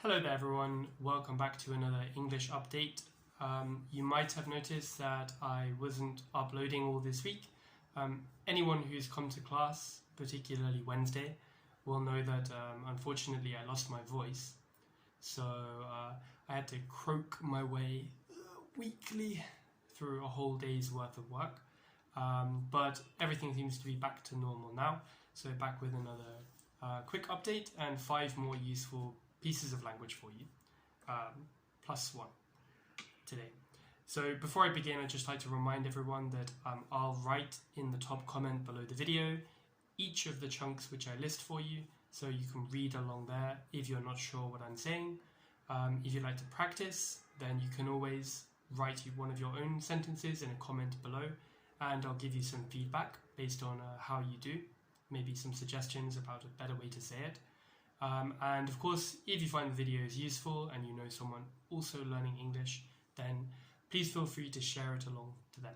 Hello there everyone, welcome back to another English update. You might have noticed that I wasn't uploading all this week. Anyone who's come to class, particularly Wednesday, will know that unfortunately I lost my voice. So I had to croak my way weekly through a whole day's worth of work. But everything seems to be back to normal now. So back with another quick update and 5 more useful pieces of language for you, plus 1 today. So before I begin, I'd just like to remind everyone that I'll write in the top comment below the video each of the chunks which I list for you, so you can read along there if you're not sure what I'm saying. If you'd like to practice, then you can always write one of your own sentences in a comment below, and I'll give you some feedback based on how you do, maybe some suggestions about a better way to say it. And of course, if you find the videos useful and you know someone also learning English, then please feel free to share it along to them.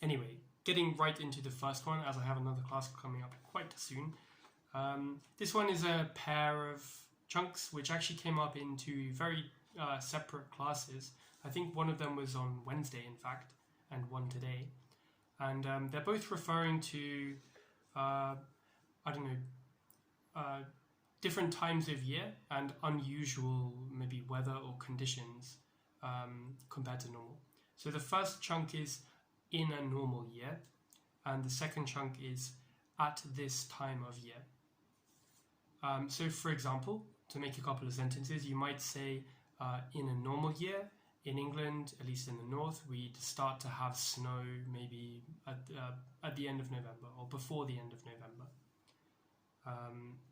Anyway, getting right into the first one, as I have another class coming up quite soon. This one is a pair of chunks which actually came up in 2 very separate classes. I think one of them was on Wednesday, in fact, and one today. And they're both referring to, different times of year and unusual maybe weather or conditions compared to normal. So the first chunk is in a normal year, and the second chunk is at this time of year. So for example, to make a couple of sentences, you might say in a normal year in England, at least in the north, we'd start to have snow maybe at the end of November or before the end of November.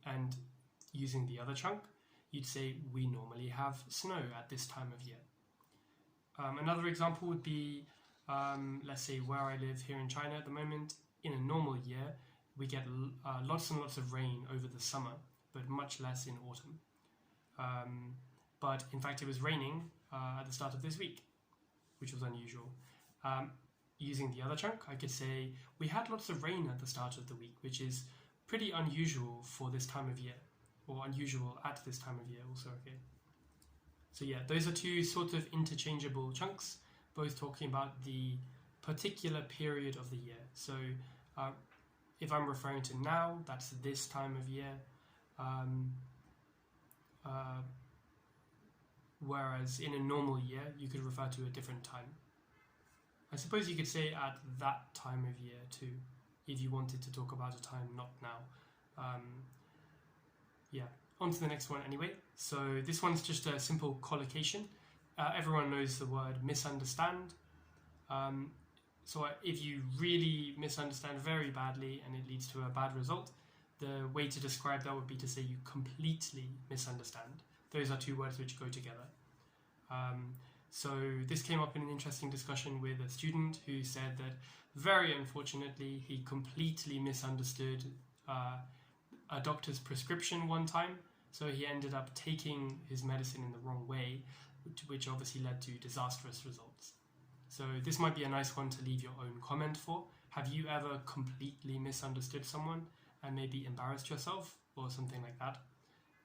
And using the other chunk, you'd say we normally have snow at this time of year. Another example would be, let's say where I live here in China at the moment, in a normal year, we get lots and lots of rain over the summer, but much less in autumn. But in fact, it was raining at the start of this week, which was unusual. Using the other chunk, I could say we had lots of rain at the start of the week, which is pretty unusual for this time of year, or unusual at this time of year also, okay? So yeah, those are 2 sort of interchangeable chunks, both talking about the particular period of the year. So if I'm referring to now, that's this time of year, whereas in a normal year, you could refer to a different time. I suppose you could say at that time of year too, if you wanted to talk about a time not now. Yeah, on to the next one anyway. So this one's just a simple collocation. Everyone knows the word misunderstand. So if you really misunderstand very badly and it leads to a bad result, the way to describe that would be to say you completely misunderstand. Those are 2 words which go together. So this came up in an interesting discussion with a student who said that very unfortunately he completely misunderstood a doctor's prescription one time, so he ended up taking his medicine in the wrong way, which obviously led to disastrous results. So this might be a nice one to leave your own comment for. Have you ever completely misunderstood someone and maybe embarrassed yourself or something like that?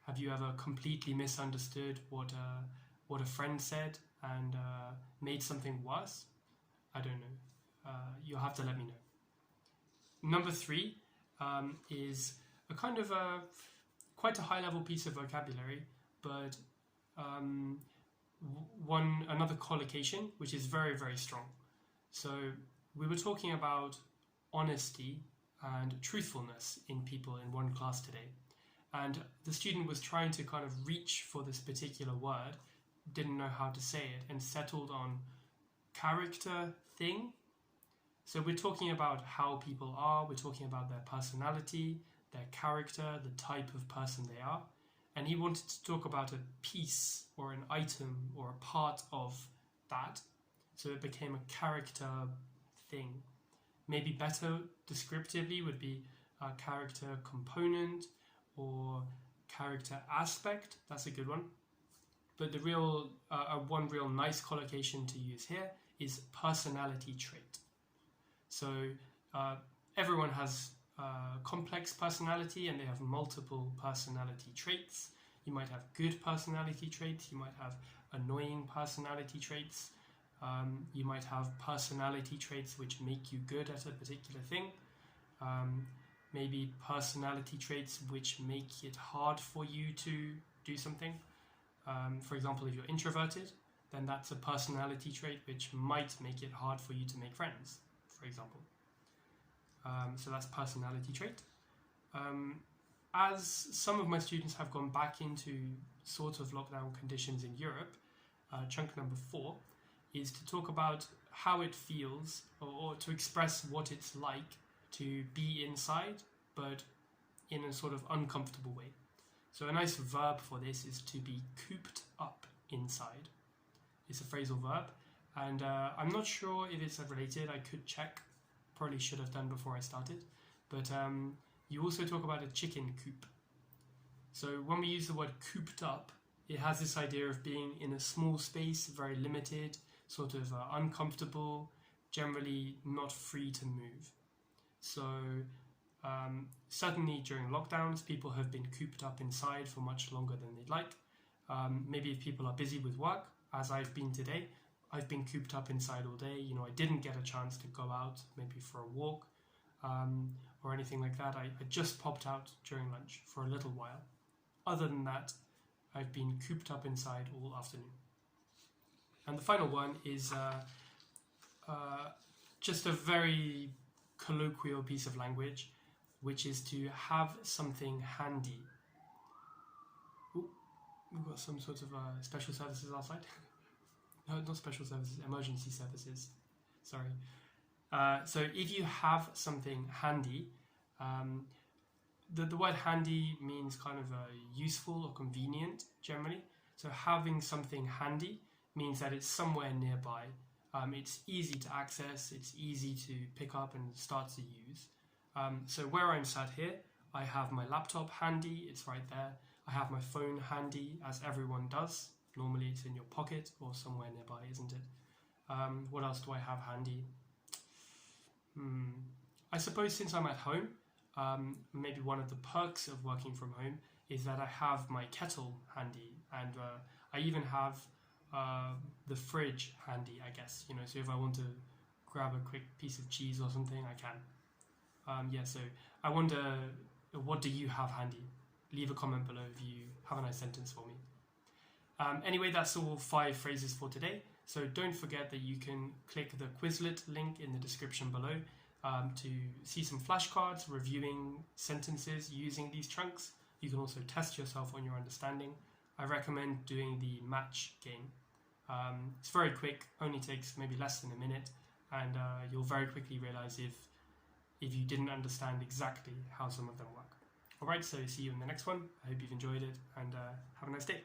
Have you ever completely misunderstood what a friend said and made something worse? I don't know. You'll have to let me know. Number 3 is a kind of quite a high-level piece of vocabulary, but another collocation which is very, very strong. So we were talking about honesty and truthfulness in people in one class today, and the student was trying to kind of reach for this particular word, didn't know how to say it, and settled on character thing. So we're talking about how people are, we're talking about their personality, their character, the type of person they are, and he wanted to talk about a piece or an item or a part of that, so it became a character thing. Maybe better descriptively would be a character component or character aspect. That's a good one. But the real one real nice collocation to use here is personality trait. So everyone has complex personality and they have multiple personality traits. You might have good personality traits. You might have annoying personality traits. You might have personality traits which make you good at a particular thing. Maybe personality traits which make it hard for you to do something. For example, if you're introverted, then that's a personality trait which might make it hard for you to make friends, for example. So that's personality trait. As some of my students have gone back into sort of lockdown conditions in Europe, chunk number 4 is to talk about how it feels, or to express what it's like to be inside, but in a sort of uncomfortable way. So a nice verb for this is to be cooped up inside. It's a phrasal verb, and I'm not sure if it's related. I could check, probably should have done before I started, but you also talk about a chicken coop. So when we use the word cooped up, it has this idea of being in a small space, very limited, sort of uncomfortable, generally not free to move. So certainly during lockdowns, people have been cooped up inside for much longer than they'd like. Maybe if people are busy with work, as I've been today, I've been cooped up inside all day. You know, I didn't get a chance to go out, maybe for a walk or anything like that. I just popped out during lunch for a little while. Other than that, I've been cooped up inside all afternoon. And the final one is just a very colloquial piece of language, which is to have something handy. Ooh, we've got some sort of special services outside. No, not special services, emergency services. Sorry. So if you have something handy, the word handy means kind of useful or convenient generally. So having something handy means that it's somewhere nearby. It's easy to access, it's easy to pick up and start to use. So where I'm sat here, I have my laptop handy, it's right there. I have my phone handy, as everyone does. Normally it's in your pocket or somewhere nearby, isn't it? What else do I have handy? I suppose since I'm at home, maybe one of the perks of working from home is that I have my kettle handy, and I even have the fridge handy, I guess. You know, so if I want to grab a quick piece of cheese or something, I can. Yeah, so I wonder, what do you have handy? Leave a comment below if you have a nice sentence for me. Anyway, that's all 5 phrases for today. So don't forget that you can click the Quizlet link in the description below to see some flashcards reviewing sentences using these chunks. You can also test yourself on your understanding. I recommend doing the match game. It's very quick, only takes maybe less than a minute, and you'll very quickly realize if you didn't understand exactly how some of them work. Alright, so see you in the next one. I hope you've enjoyed it, and have a nice day.